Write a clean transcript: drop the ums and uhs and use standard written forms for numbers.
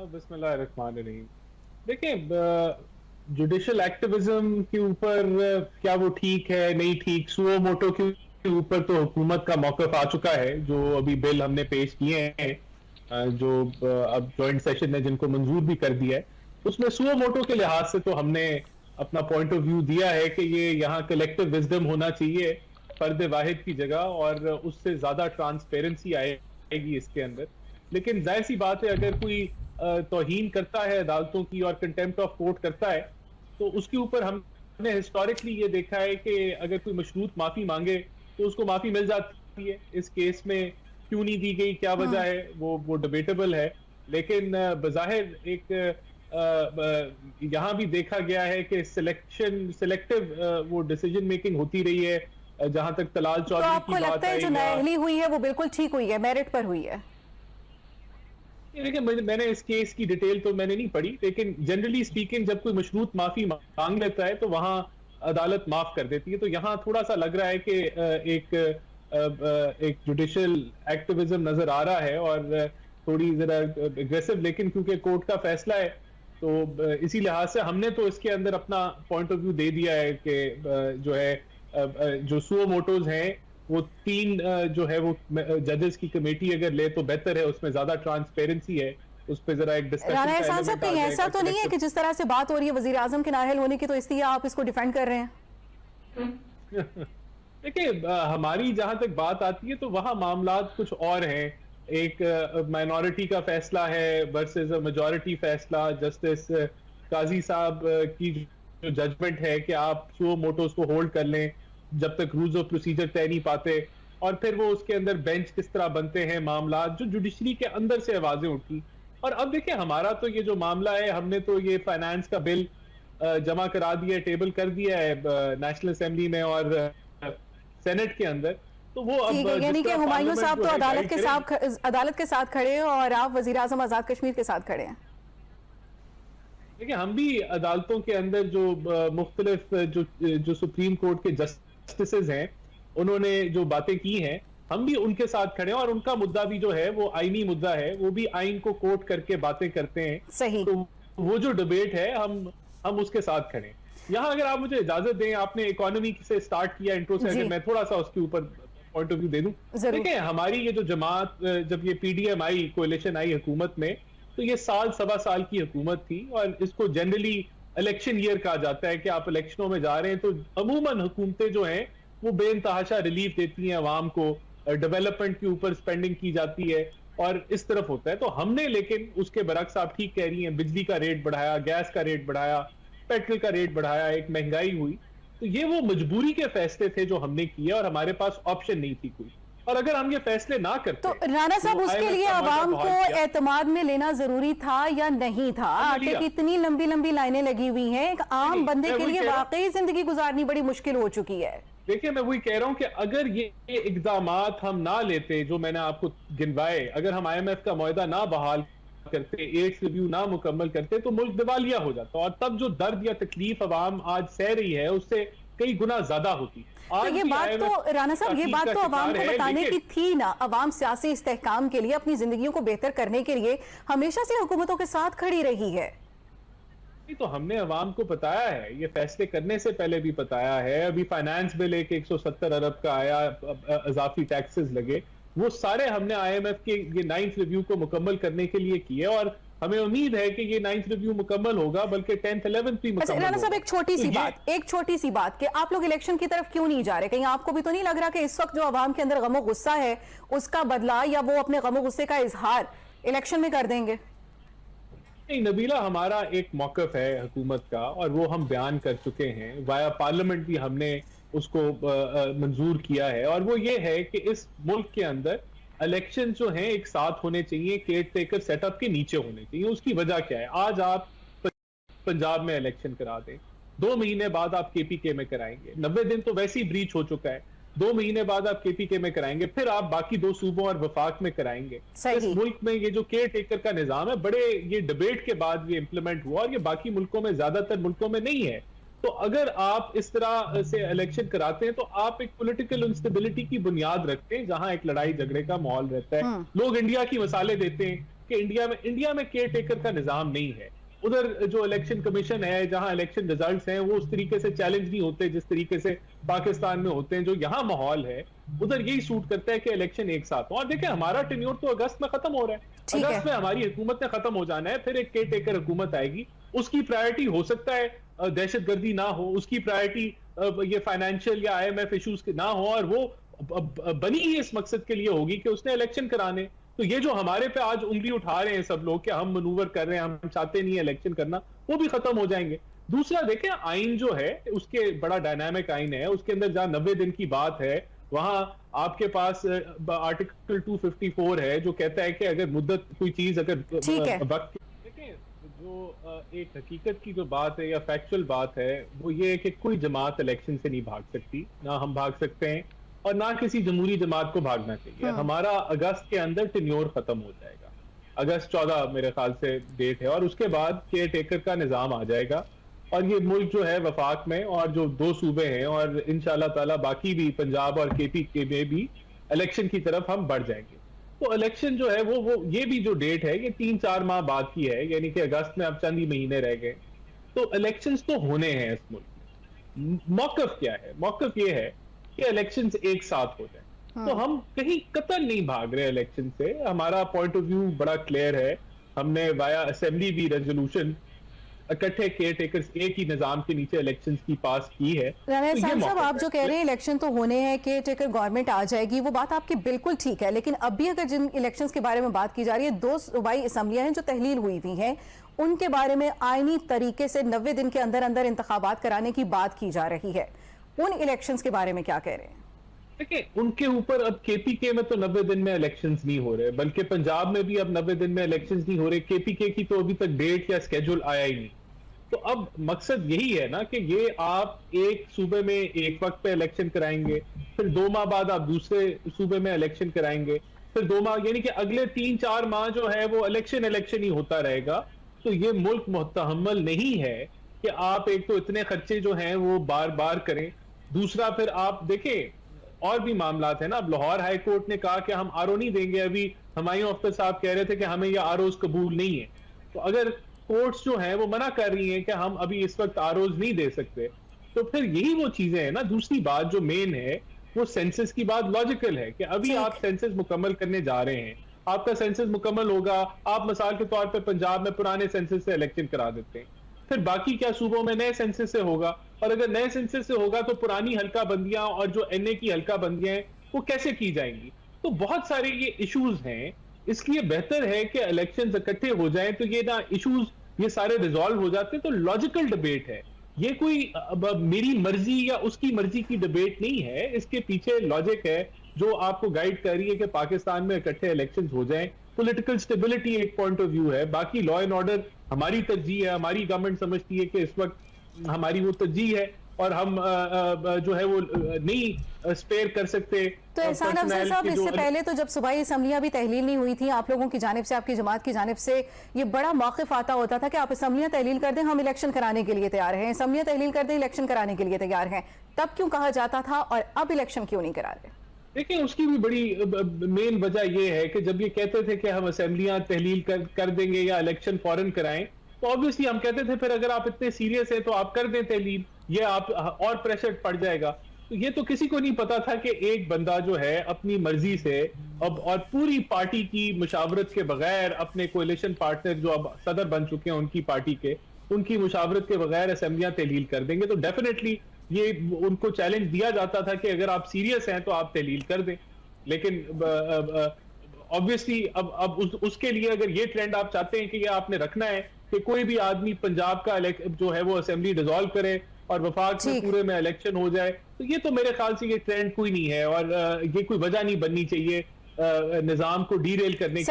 बिस्मिल्लाहिर्रहमानिर्रहीम। देखिए, judicial activism के ऊपर क्या वो ठीक है नहीं ठीक, सुओ मोटो के ऊपर तो हुकूमत का मौकफ आ चुका है। जो अभी बिल हमने पेश किए हैं, जो अब जॉइंट सेशन ने जिनको मंजूर भी कर दिया है, उसमें सुओ मोटो के लिहाज से तो हमने अपना पॉइंट ऑफ व्यू दिया है कि ये यहाँ कलेक्टिव विजडम होना चाहिए फर्द वाहिद की जगह, और उससे ज्यादा ट्रांसपेरेंसी आएगी इसके अंदर। लेकिन जाहिर सी बात है, अगर कोई तौहीन करता है अदालतों की और कंटेम्प्ट ऑफ कोर्ट करता है, तो उसके ऊपर हमने हिस्टोरिकली ये देखा है कि अगर कोई मशरूत माफी मांगे तो उसको माफी मिल जाती है। इस केस में क्यों नहीं दी गई, क्या वजह है, वो डिबेटेबल है। लेकिन बज़ाहिर एक यहाँ भी देखा गया है कि सिलेक्टिव वो डिसीजन मेकिंग होती रही है। जहां तक तलाल तो चौधरी आपको की बात लगता है जो नाअहली हुई है वो बिल्कुल ठीक हुई है, मेरिट पर हुई है? देखिए, मैंने इस केस की डिटेल तो मैंने नहीं पढ़ी, लेकिन जनरली स्पीकिंग जब कोई मशरूत माफी मांग लेता है तो वहां अदालत माफ कर देती है। तो यहाँ थोड़ा सा लग रहा है कि एक जुडिशियल एक्टिविज्म नजर आ रहा है और थोड़ी जरा एग्रेसिव, लेकिन क्योंकि कोर्ट का फैसला है तो इसी लिहाज से हमने तो इसके अंदर अपना पॉइंट ऑफ व्यू दे दिया है कि जो है जो सुओ मोटोज हैं वो 3 जो है वो जजेस की कमेटी अगर ले तो बेहतर है, उसमें ज्यादा ट्रांसपेरेंसी है, उस पर जरा एक डिस्कशन। राना एहसान साहब, कहीं ऐसा तो नहीं है कि जिस तरह से बात हो रही है वजीर आजम के नाअहल होने की, तो इसलिए आप इसको डिफेंड कर रहे हैं? देखिए, हमारी जहां तक बात आती है तो वहां मामलात कुछ और हैं। एक माइनॉरिटी का फैसला है वर्सेस मेजॉरिटी फैसला। जस्टिस काजी साहब की जो जजमेंट है कि आप सुओ मोटोस को होल्ड कर लें जब तक रूल्स ऑफ प्रोसीजर तय नहीं पाते, और फिर वो उसके अंदर बेंच किस तरह बनते हैं, मामलात जो जुडिशरी के अंदर से आवाजें उठी। और अब देखिए, हमारा तो ये जो मामला है, हमने तो ये फाइनेंस का बिल जमा करा दिया, टेबल कर दिया है नेशनल असेंबली में और सेनेट के अंदर। तो वो अब यानी कि हुमायूं साहब तो अदालत के साथ खड़े हैं और आप वजीर आजम आजाद कश्मीर के साथ खड़े हैं। देखिए, हम भी अदालतों के अंदर जो मुख्तलिफ जो सुप्रीम कोर्ट के जस्टिसेज हैं, उन्होंने जो बातें की हैं, हम भी उनके साथ खड़े हैं, और उनका मुद्दा भी जो है वो आईनी मुद्दा है। वो भी आइन को कोट करके बातें करते हैं। सही। तो वो जो डिबेट है, हम उसके साथ खड़े हैं। यहाँ अगर आप मुझे इजाजत दें, आपने इकोनॉमी से स्टार्ट किया इंट्रो से, अगर मैं थोड़ा सा उसके ऊपर पॉइंट ऑफ व्यू दे दूं। देखिए, हमारी ये जो जमात, जब ये पीडीएम आई, कोalition आई हुकूमत में, तो ये सवा साल की हुकूमत थी, और इसको जनरली इलेक्शन ईयर कहा जाता है कि आप इलेक्शनों में जा रहे हैं। तो अमूमन हुकूमतें जो हैं वो बेइंतहाशा रिलीफ देती हैं अवाम को, डेवलपमेंट के ऊपर स्पेंडिंग की जाती है, और इस तरफ होता है। तो हमने, लेकिन उसके बरक्स आप ठीक कह रही हैं, बिजली का रेट बढ़ाया, गैस का रेट बढ़ाया, पेट्रोल का रेट बढ़ाया, एक महंगाई हुई। तो ये वो मजबूरी के फैसले थे जो हमने किए, और हमारे पास ऑप्शन नहीं थी कोई। और अगर हम ये फैसले ना करते तो राना साहब, उसके लिए आवाम को एतमाद में लेना जरूरी था या नहीं था? आटे की इतनी लंबी लंबी लाइनें लगी हुई हैं, एक आम बंदे के लिए वाकई जिंदगी गुजारनी बड़ी मुश्किल हो चुकी है। देखिए, मैं वही कह रहा हूं कि अगर ये इक़दामात हम ना लेते जो मैंने आपको गिनवाए, अगर हम IMF का मुआहदा ना बहाल करते, एड्स रिव्यू ना मुकम्मल करते, तो मुल्क दिवालिया हो जाता, और तब जो दर्द या तकलीफ अवाम आज सह रही है उससे कई गुना ज्यादा होती। तो ये बात तो राना साहब, ये बात तो अवाम को बताने की थी ना। अवाम सियासी इस्तेहकाम के लिए, अपनी जिंदगियों को बेहतर करने के लिए हमेशा से हुकूमतों के साथ खड़ी रही है। तो हमने अवाम को बताया है, ये फैसले करने से पहले भी बताया है। अभी फाइनेंस बिल एक 170 अरब का आया, इजाफी टैक्सेस लगे, वो सारे हमने IMF के ये 9th रिव्यू को मुकम्मल करने के लिए किए, और हमें उम्मीद है कि ये 9th रिव्यू मुकम्मल होगा, बल्कि 10th 11th भी मुकम्मल होगा। राना साहब, एक छोटी सी बात कि आप लोग इलेक्शन की तरफ क्यों नहीं जा रहे? कहीं आपको भी तो नहीं लग रहा कि इस वक्त जो अवाम के अंदर गमो गुस्सा है, उसका बदला या वो अपने गमो गुस्से का इजहार इलेक्शन में कर देंगे? नहीं नबीला, हमारा एक मौकफ है हुकूमत का, और वो हम बयान कर चुके हैं। वाया पार्लियामेंट भी हमने उसको मंजूर किया है, और वो ये है कि इस मुल्क के अंदर इलेक्शन जो हैं एक साथ होने चाहिए, केयर टेकर सेटअप के नीचे होने चाहिए। उसकी वजह क्या है? आज आप पंजाब में इलेक्शन करा दें, 2 महीने बाद आप KPK में कराएंगे, 90 दिन तो वैसे ही ब्रीच हो चुका है, 2 महीने बाद आप KPK में कराएंगे, फिर आप बाकी 2 सूबों और वफाक में कराएंगे। इस मुल्क में ये जो केयर टेकर का निजाम है, बड़े ये डिबेट के बाद ये इंप्लीमेंट हुआ, और ये बाकी मुल्कों में, ज्यादातर मुल्कों में नहीं है। तो अगर आप इस तरह से इलेक्शन कराते हैं तो आप एक पॉलिटिकल इंस्टेबिलिटी की बुनियाद रखते हैं, जहां एक लड़ाई झगड़े का माहौल रहता है। लोग इंडिया की मिसालें देते हैं कि इंडिया में केयर टेकर का निजाम नहीं है। उधर जो इलेक्शन कमीशन है, जहां इलेक्शन रिजल्ट्स हैं वो उस तरीके से चैलेंज नहीं होते जिस तरीके से पाकिस्तान में होते हैं। जो यहाँ माहौल है उधर यही सूट करता है कि इलेक्शन एक साथ हो। और देखिए हमारा टेन्योर तो अगस्त में खत्म हो रहा है, अगस्त में हमारी हुकूमत ने खत्म हो जाना है, फिर एक केयर टेकर हुकूमत आएगी। उसकी प्रायोरिटी हो सकता है दहशतगर्दी ना हो, उसकी प्रायोरिटी ये फाइनेंशियल या IMF इश्यूज ना हो, और वो बनी ही इस मकसद के लिए होगी कि उसने इलेक्शन कराने। तो ये जो हमारे पे आज उंगली उठा रहे हैं सब लोग कि हम मनूवर कर रहे हैं, हम चाहते नहीं है इलेक्शन करना, वो भी खत्म हो जाएंगे। दूसरा देखें, आइन जो है उसके बड़ा डायनामिक आइन है, उसके अंदर जहां 90 दिन की बात है वहां आपके पास आर्टिकल 254 है जो कहता है कि अगर मुद्दत कोई चीज अगर वक्त, देखें जो एक हकीकत की जो बात है या फैक्चुअल बात है वो ये है कि कोई जमात इलेक्शन से नहीं भाग सकती, ना हम भाग सकते हैं और ना किसी जमहूरी जमात को भागना चाहिए। हमारा अगस्त के अंदर टेन्योर खत्म हो जाएगा, अगस्त 14 मेरे ख्याल से डेट है, और उसके बाद केयर टेकर का निजाम आ जाएगा और ये मुल्क जो है वफाक में और जो 2 सूबे हैं और इंशाल्लाह ताला बाकी भी पंजाब और KP के में भी इलेक्शन की तरफ हम बढ़ जाएंगे। तो इलेक्शन जो है वो ये भी जो डेट है ये 3-4 माह बाद की है, यानी कि अगस्त में अब चंद ही महीने रह गए। तो इलेक्शंस तो होने हैं इस मुल्क में। मौकफ क्या है? मौकफ ये है कि इलेक्शंस एक साथ हो जाए। तो हम कहीं कतई नहीं भाग रहे इलेक्शन से, हमारा पॉइंट ऑफ व्यू बड़ा क्लियर है। हमने वाया असेंबली भी रेजोल्यूशन इकट्ठे केयर टेकर्स एक ही निजाम के नीचे इलेक्शंस की पास की है। साहब आप जो कह रहे हैं इलेक्शन तो होने हैं, केयर टेकर गवर्नमेंट आ जाएगी, वो बात आपकी बिल्कुल ठीक है, लेकिन अब भी अगर जिन इलेक्शंस के बारे में बात की जा रही है, 2 सूबाई असम्बलियां हैं जो तहलील हुई हुई हैं, उनके बारे में आईनी तरीके से 90 दिन के अंदर अंदर इंतखाबात कराने की बात की जा रही है। उन इलेक्शंस के बारे में क्या कह रहे हैं? देखिए उनके ऊपर अब KPK में तो 90 दिन में इलेक्शंस नहीं हो रहे, बल्कि पंजाब में भी अब 90 दिन में इलेक्शंस नहीं हो रहे। KPK की तो अभी तक डेट या स्केड्यूल आया ही नहीं। तो अब मकसद यही है ना कि ये आप एक सूबे में एक वक्त पे इलेक्शन कराएंगे, फिर 2 माह बाद आप दूसरे सूबे में इलेक्शन कराएंगे, फिर 2 माह, यानी कि अगले 3-4 माह जो है वो इलेक्शन ही होता रहेगा। तो ये मुल्क मुतहम्मल नहीं है कि आप एक तो इतने खर्चे जो हैं वो बार बार करें, दूसरा फिर आप देखें और भी मामलात है ना। अब लाहौर हाई कोर्ट ने कहा कि हम RO नहीं देंगे, अभी हुमायूं अख्तर साहब कह रहे थे कि हमें ये ROs कबूल नहीं है। तो अगर कोर्ट्स जो हैं वो मना कर रही हैं कि हम अभी इस वक्त ROs नहीं दे सकते, तो फिर यही वो चीजें हैं ना। दूसरी बात जो मेन है वो सेंसस की बात लॉजिकल है कि अभी आप सेंसस मुकम्मल करने जा रहे हैं, आपका सेंसस मुकम्मल होगा, आप मिसाल के तौर पर पंजाब में पुराने सेंसस से इलेक्शन करा देते हैं, फिर बाकी क्या सूबों में नए सेंसस से होगा, और अगर नए सेंसस से होगा तो पुरानी हल्का बंदियां और जो NA की हल्का बंदियां हैं वो कैसे की जाएंगी। तो बहुत सारे ये इश्यूज हैं, इसलिए बेहतर है कि इलेक्शंस इकट्ठे हो जाएं तो ये ना इश्यूज ये सारे रिजॉल्व हो जाते हैं। तो लॉजिकल डिबेट है ये, कोई मेरी मर्जी या उसकी मर्जी की डिबेट नहीं है, इसके पीछे लॉजिक है जो आपको गाइड कर रही है कि पाकिस्तान में इकट्ठे इलेक्शंस हो जाएं। पॉलिटिकल स्टेबिलिटी एक पॉइंट ऑफ व्यू है, बाकी लॉ एंड ऑर्डर हमारी तरजीह है, हमारी गवर्नमेंट समझती है कि इस वक्त हमारी वो तरजीह है और हम जो है वो नहीं स्पेयर कर सकते। तो एहसान अफजल साहब, इससे पहले तो जब सूबाई असम्बलियां भी तहलील नहीं हुई थी, आप लोगों की जानिब से, आपकी जमात की जानिब से ये बड़ा मौक़िफ़ आता होता था कि आप असम्बलियां तहलील कर दें, हम इलेक्शन कराने के लिए तैयार हैं, असम्बलियां तहलील कर दें, इलेक्शन कराने के लिए तैयार हैं। तब क्यों कहा जाता था और अब इलेक्शन क्यों नहीं करा रहे? देखिए उसकी भी बड़ी मेन वजह यह है कि जब ये कहते थे कि हम असेंबलियां तहलील कर देंगे या इलेक्शन फौरन कराएं, तो ऑब्वियसली हम कहते थे फिर अगर आप इतने सीरियस हैं तो आप कर दें तहलील, ये आप और प्रेशर पड़ जाएगा। तो ये तो किसी को नहीं पता था कि एक बंदा जो है अपनी मर्जी से अब और पूरी पार्टी की मुशावरत के बगैर, अपने कोalition पार्टनर जो अब सदर बन चुके हैं उनकी पार्टी के, उनकी मुशावरत के बगैर असेंबलियां तहलील कर देंगे। तो डेफिनेटली ये उनको चैलेंज दिया जाता था कि अगर आप सीरियस हैं तो आप तहलील कर दें। लेकिन ऑब्वियसली अब उसके लिए अगर ये ट्रेंड आप चाहते हैं कि ये आपने रखना है कि कोई भी आदमी पंजाब का जो है वो असेंबली डिसॉल्व करे और वफाक में पूरे में इलेक्शन हो जाए, तो ये तो मेरे ख्याल से ये ट्रेंड कोई नहीं है और ये कोई वजह नहीं बननी चाहिए निजाम को डीरेल करने की।